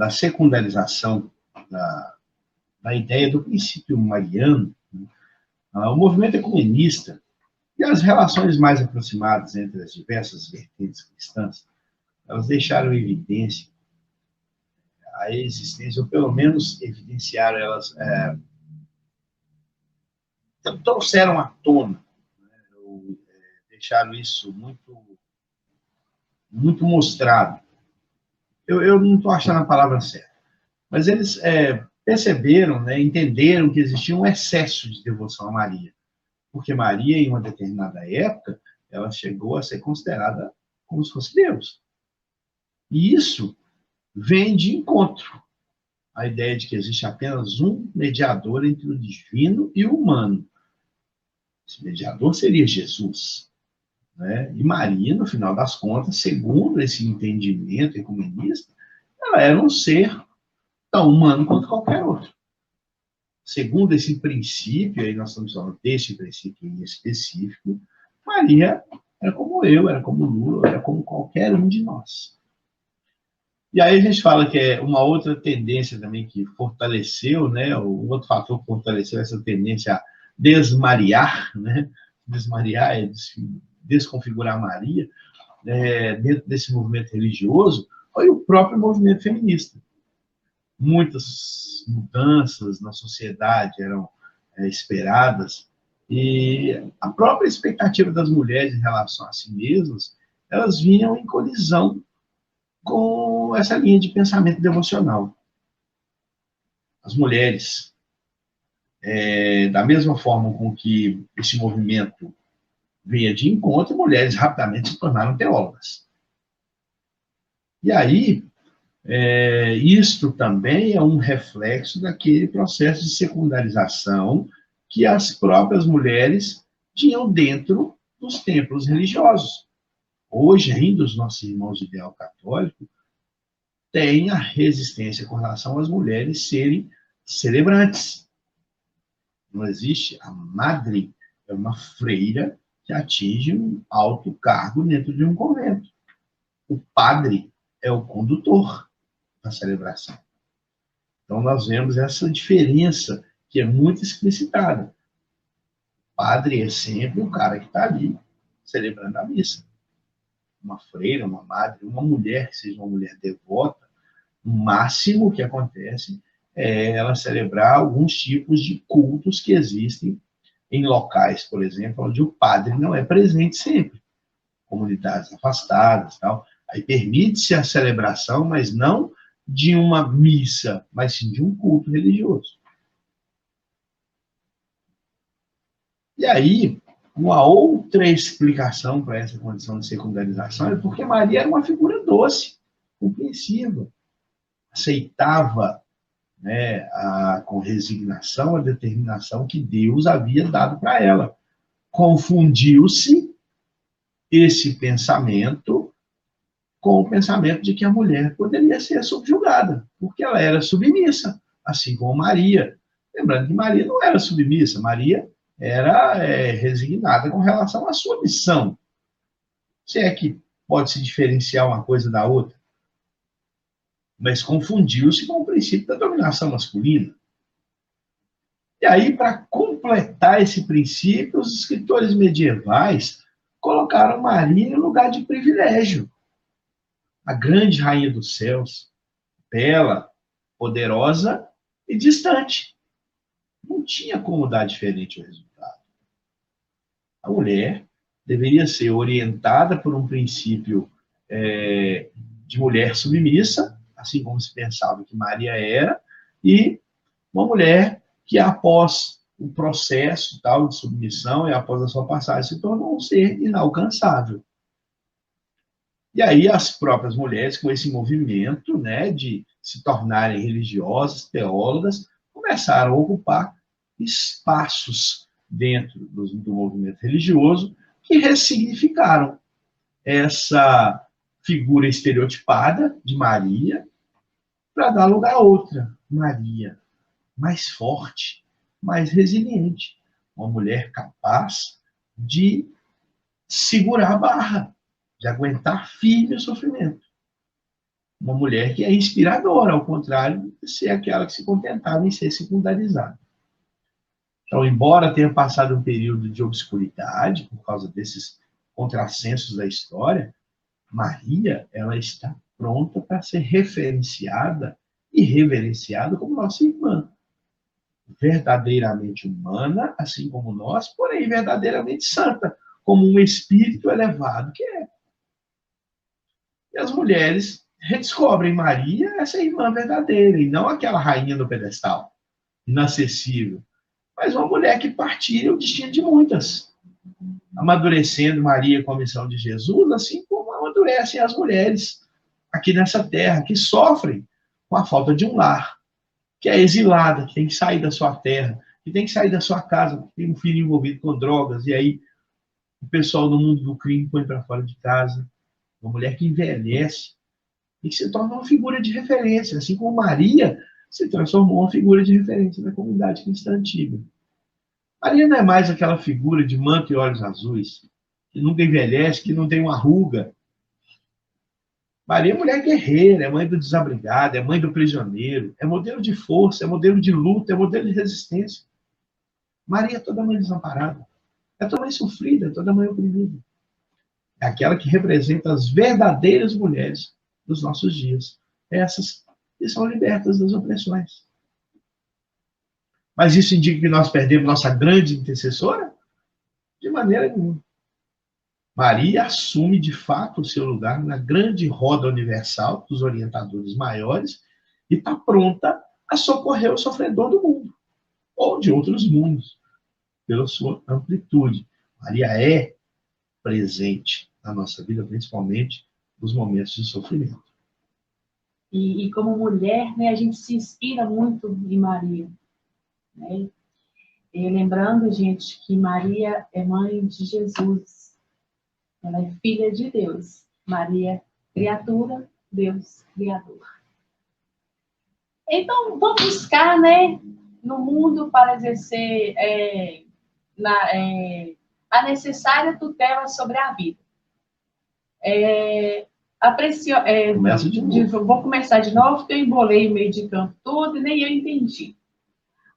secundarização da ideia do princípio mariano, né, o movimento ecumenista e as relações mais aproximadas entre as diversas vertentes cristãs, elas deixaram em evidência a existência, ou pelo menos evidenciaram elas, trouxeram à tona, né, deixaram isso muito mostrado. Eu não estou achando a palavra certa, mas eles perceberam, né, entenderam que existia um excesso de devoção a Maria, porque Maria, em uma determinada época, ela chegou a ser considerada como se fosse Deus. E isso vem de encontro à ideia de que existe apenas um mediador entre o divino e o humano. Esse mediador seria Jesus, né? E Maria, no final das contas, segundo esse entendimento ecumenista, ela era um ser tão humano quanto qualquer outro. Segundo esse princípio, aí nós estamos falando desse princípio em específico, Maria era como eu, era como Lula, era como qualquer um de nós. E aí a gente fala que é uma outra tendência também que fortaleceu, né, o outro fator que fortaleceu essa tendência a desmariar, né? Desmariar é desconfigurar Maria, dentro desse movimento religioso, foi o próprio movimento feminista. Muitas mudanças na sociedade eram esperadas, e a própria expectativa das mulheres em relação a si mesmas, elas vinham em colisão com essa linha de pensamento devocional. As mulheres, da mesma forma com que esse movimento vinha de encontro, mulheres rapidamente se tornaram teólogas. E aí, isto também é um reflexo daquele processo de secundarização que as próprias mulheres tinham dentro dos templos religiosos. Hoje, ainda, os nossos irmãos de ideal católico têm a resistência com relação às mulheres serem celebrantes. Não existe. A madre é uma freira que atinge um alto cargo dentro de um convento. O padre é o condutor da celebração. Então, nós vemos essa diferença que é muito explicitada. O padre é sempre o cara que está ali celebrando a missa. Uma freira, uma madre, uma mulher que seja uma mulher devota, o máximo que acontece é ela celebrar alguns tipos de cultos que existem em locais, por exemplo, onde o padre não é presente sempre. Comunidades afastadas, tal. Aí permite-se a celebração, mas não de uma missa, mas sim de um culto religioso. E aí, uma outra explicação para essa condição de secundarização é porque Maria era uma figura doce, compreensiva, aceitava, né, com resignação a determinação que Deus havia dado para ela. Confundiu-se esse pensamento com o pensamento de que a mulher poderia ser subjugada, porque ela era submissa, assim como Maria. Lembrando que Maria não era submissa, Maria era resignada com relação à sua missão. Se é que pode se diferenciar uma coisa da outra. Mas confundiu-se com o princípio da dominação masculina. E aí, para completar esse princípio, os escritores medievais colocaram Maria em lugar de privilégio. A grande rainha dos céus, bela, poderosa e distante. Não tinha como dar diferente o resultado. A mulher deveria ser orientada por um princípio de mulher submissa, assim como se pensava que Maria era, e uma mulher que, após o processo tal de submissão e após a sua passagem, se tornou um ser inalcançável. E aí as próprias mulheres, com esse movimento, né, de se tornarem religiosas, teólogas, começaram a ocupar espaços dentro do movimento religioso que ressignificaram essa figura estereotipada de Maria para dar lugar a outra, Maria, mais forte, mais resiliente, uma mulher capaz de segurar a barra, de aguentar firme o sofrimento. Uma mulher que é inspiradora, ao contrário de ser aquela que se contentava em ser secundarizada. Então, embora tenha passado um período de obscuridade por causa desses contrassensos da história, Maria, ela está pronta para ser referenciada e reverenciada como nossa irmã. Verdadeiramente humana, assim como nós, porém verdadeiramente santa, como um espírito elevado que é. E as mulheres redescobrem Maria essa irmã verdadeira, e não aquela rainha no pedestal, inacessível, mas uma mulher que partilha o destino de muitas, amadurecendo Maria com a missão de Jesus, assim como amadurecem as mulheres aqui nessa terra, que sofrem com a falta de um lar, que é exilada, que tem que sair da sua terra, que tem que sair da sua casa, porque tem um filho envolvido com drogas, e aí o pessoal do mundo do crime põe para fora de casa. Uma mulher que envelhece e que se torna uma figura de referência, assim como Maria se transformou em uma figura de referência na comunidade cristã antiga. Maria não é mais aquela figura de manto e olhos azuis, que nunca envelhece, que não tem uma ruga. Maria é mulher guerreira, é mãe do desabrigado, é mãe do prisioneiro, é modelo de força, é modelo de luta, é modelo de resistência. Maria é toda mãe desamparada, é toda mãe sofrida, é toda mãe oprimida. É aquela que representa as verdadeiras mulheres dos nossos dias. Essas que são libertas das opressões. Mas isso indica que nós perdemos nossa grande intercessora? De maneira nenhuma. Maria assume, de fato, o seu lugar na grande roda universal dos orientadores maiores e está pronta a socorrer o sofredor do mundo, ou de outros mundos, pela sua amplitude. Maria é presente na nossa vida, principalmente nos momentos de sofrimento. E como mulher, né, a gente se inspira muito em Maria. Né? E lembrando, gente, que Maria é mãe de Jesus. Ela é filha de Deus. Maria, criatura, Deus, criador. Então, vamos buscar, né, no mundo para exercer a necessária tutela sobre a vida. Começa de novo. Vou começar de novo, porque eu embolei o meio de campo todo e nem eu entendi.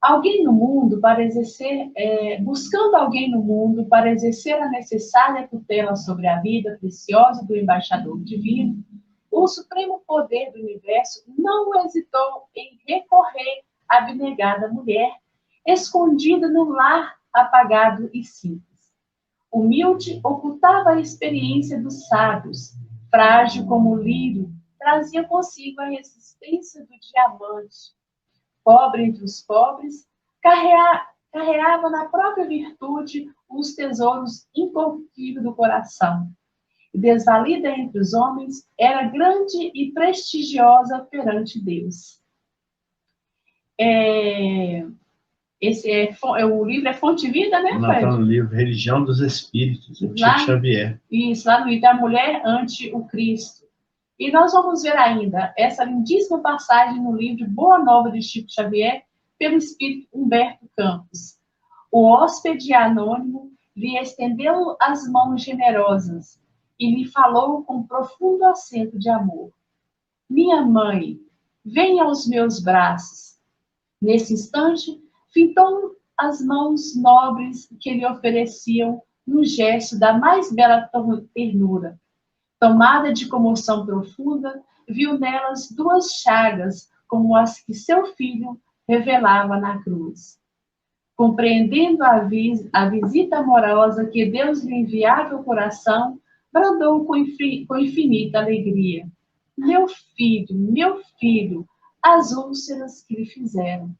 Alguém no mundo para exercer, buscando alguém no mundo para exercer a necessária tutela sobre a vida preciosa do embaixador divino, o supremo poder do universo não hesitou em recorrer à abnegada mulher, escondida no lar apagado e simples. Humilde, ocultava a experiência dos sábios, frágil como o lírio, trazia consigo a resistência do diamante. Pobre entre os pobres, carregava na própria virtude os tesouros incorruptíveis do coração. Desvalida entre os homens, era grande e prestigiosa perante Deus. O livro é Fonte Vida, né, Fred? Não, está no livro Religião dos Espíritos, de Chico Xavier. Isso, lá no livro A Mulher ante o Cristo. E nós vamos ver ainda essa lindíssima passagem no livro Boa Nova de Chico Xavier, pelo espírito Humberto Campos. O hóspede anônimo lhe estendeu as mãos generosas e lhe falou com profundo acento de amor. Minha mãe, venha aos meus braços. Nesse instante, fitou as mãos nobres que lhe ofereciam no gesto da mais bela ternura. Tomada de comoção profunda, viu nelas duas chagas, como as que seu filho revelava na cruz. Compreendendo a visita amorosa que Deus lhe enviava ao coração, bradou com infinita alegria. Meu filho, as úlceras que lhe fizeram.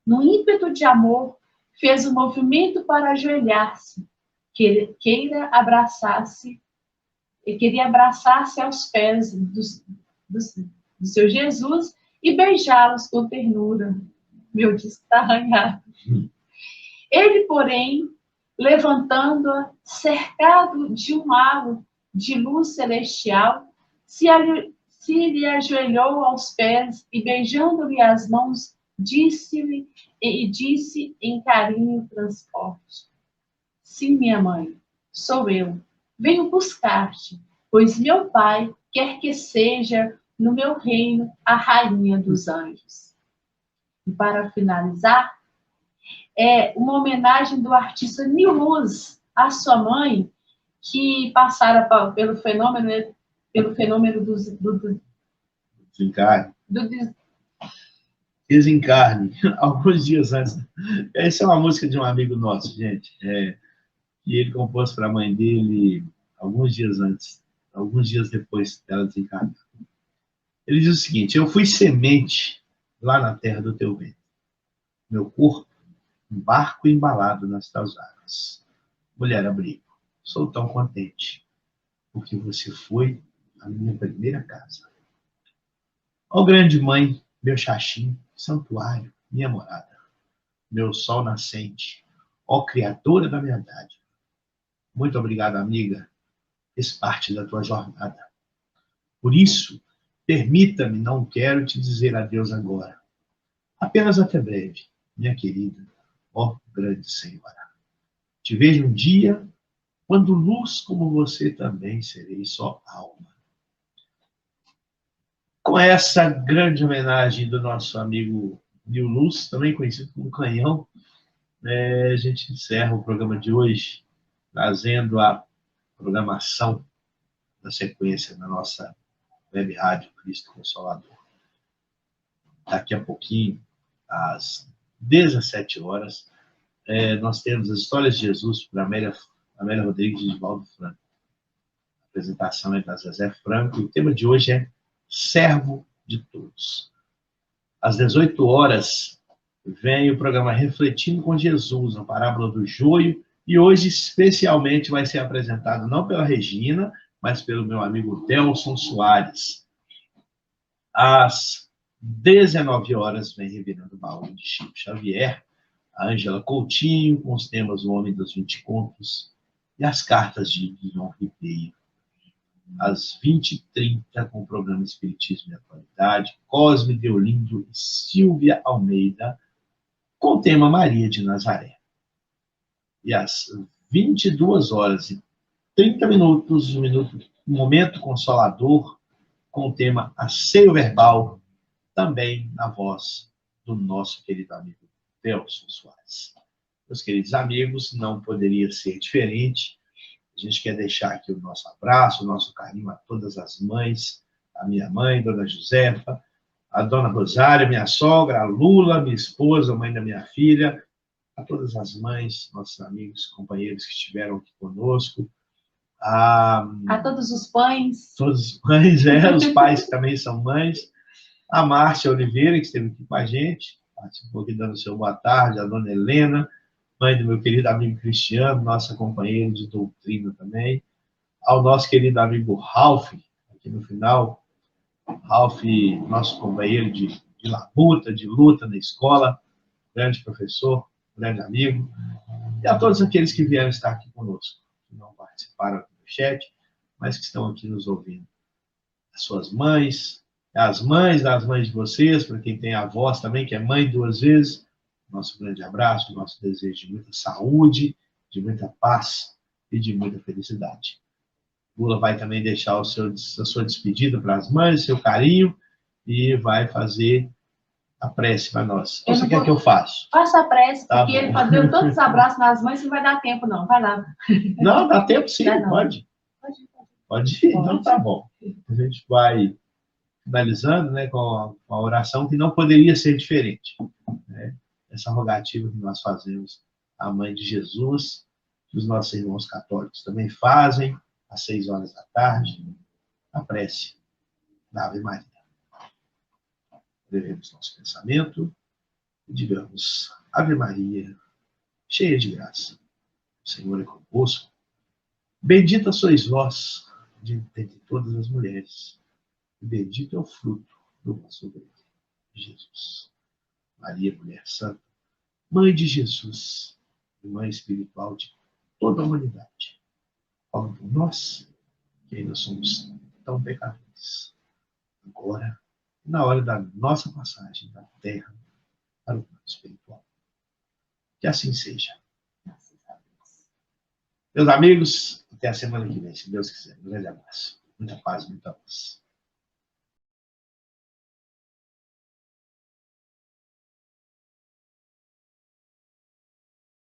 No ímpeto de amor, fez um movimento para ajoelhar-se, queria abraçar-se aos pés do seu Jesus e beijá-los com ternura. Meu disco está arranhado. Ele, porém, levantando-a, cercado de um halo de luz celestial, se lhe ajoelhou aos pés e, beijando-lhe as mãos, disse em carinho e transporte: Sim, minha mãe, sou eu. Venho buscar-te, pois meu pai quer que seja no meu reino a rainha dos anjos. E para finalizar, é uma homenagem do artista Nil Luz à sua mãe, que passara pelo fenômeno do Desencarne. Alguns dias antes. Essa é uma música de um amigo nosso, gente. E ele compôs para a mãe dele alguns dias antes, alguns dias depois dela desencarnar. Ele diz o seguinte: eu fui semente lá na terra do teu ventre. Meu corpo, um barco embalado nas tuas águas. Mulher abrigo, sou tão contente, porque você foi a minha primeira casa. Ó grande mãe, meu xaxim, santuário, minha morada, meu sol nascente, ó criadora da verdade. Muito obrigado, amiga, fez parte da tua jornada. Por isso, permita-me, não quero te dizer adeus agora. Apenas até breve, minha querida, ó grande Senhora. Te vejo um dia, quando luz como você também serei só alma. Com essa grande homenagem do nosso amigo Nil Luz, também conhecido como Canhão, a gente encerra o programa de hoje, trazendo a programação da sequência da nossa web rádio Cristo Consolador. Daqui a pouquinho, às 17 horas, nós temos as histórias de Jesus por Amélia Rodrigues e Divaldo Franco. A apresentação é da Zezé Franco e o tema de hoje é Servo de Todos. Às 18 horas, vem o programa Refletindo com Jesus, a parábola do joio, e hoje especialmente vai ser apresentado não pela Regina, mas pelo meu amigo Delson Soares. Às 19 horas, vem Revirando o Baú de Chico Xavier, a Ângela Coutinho, com os temas O Homem dos 20 Contos e as cartas de Guilherme Ribeiro. Às 20h30, com o programa Espiritismo e Atualidade, Cosme Deolindo e Silvia Almeida, com o tema Maria de Nazaré. E às 22h30, um momento consolador, com o tema Asseio Verbal, também na voz do nosso querido amigo Delson Soares. Meus queridos amigos, não poderia ser diferente. A gente quer deixar aqui o nosso abraço, o nosso carinho a todas as mães, a minha mãe, Dona Josefa, a Dona Rosária, minha sogra, a Lula, minha esposa, mãe da minha filha, a todas as mães, nossos amigos, companheiros que estiveram aqui conosco, a todos os pais. Todos os pais, os pais que também são mães, a Márcia Oliveira, que esteve aqui com a gente, participou aqui dando seu boa tarde, a Dona Helena, mãe do meu querido amigo Cristiano, nossa companheira de doutrina também, ao nosso querido amigo Ralph, aqui no final, Ralph, nosso companheiro de labuta, de luta na escola, grande professor, grande amigo, e a todos aqueles que vieram estar aqui conosco, que não participaram aqui do chat, mas que estão aqui nos ouvindo. As suas mães, as mães das mães de vocês, para quem tem avós também, que é mãe 2 vezes, Nosso grande abraço, nosso desejo de muita saúde, de muita paz e de muita felicidade. Lula vai também deixar a sua despedida para as mães, seu carinho, e vai fazer a prece para nós. Você quer que eu faça? Faça a prece, Tá porque bom. ele deu todos os abraços nas mães, não vai dar tempo, não. Vai lá. Não, dá tempo sim, Dá não. pode. Pode ir, então tá bom. A gente vai finalizando, né, com a oração que não poderia ser diferente, né? Essa rogativa que nós fazemos à Mãe de Jesus, que os nossos irmãos católicos também fazem, às 6 horas da tarde, a prece da Ave Maria. Levemos nosso pensamento e digamos: Ave Maria, cheia de graça, o Senhor é convosco. Bendita sois vós dentre todas as mulheres, e bendito é o fruto do vosso ventre, Jesus. Maria, mulher santa, mãe de Jesus, e mãe espiritual de toda a humanidade, roga por nós, que ainda somos tão pecadores, agora e na hora da nossa passagem da terra para o plano espiritual. Que assim seja. Meus amigos, até a semana que vem, se Deus quiser. Um grande abraço. Muita paz, muita luz.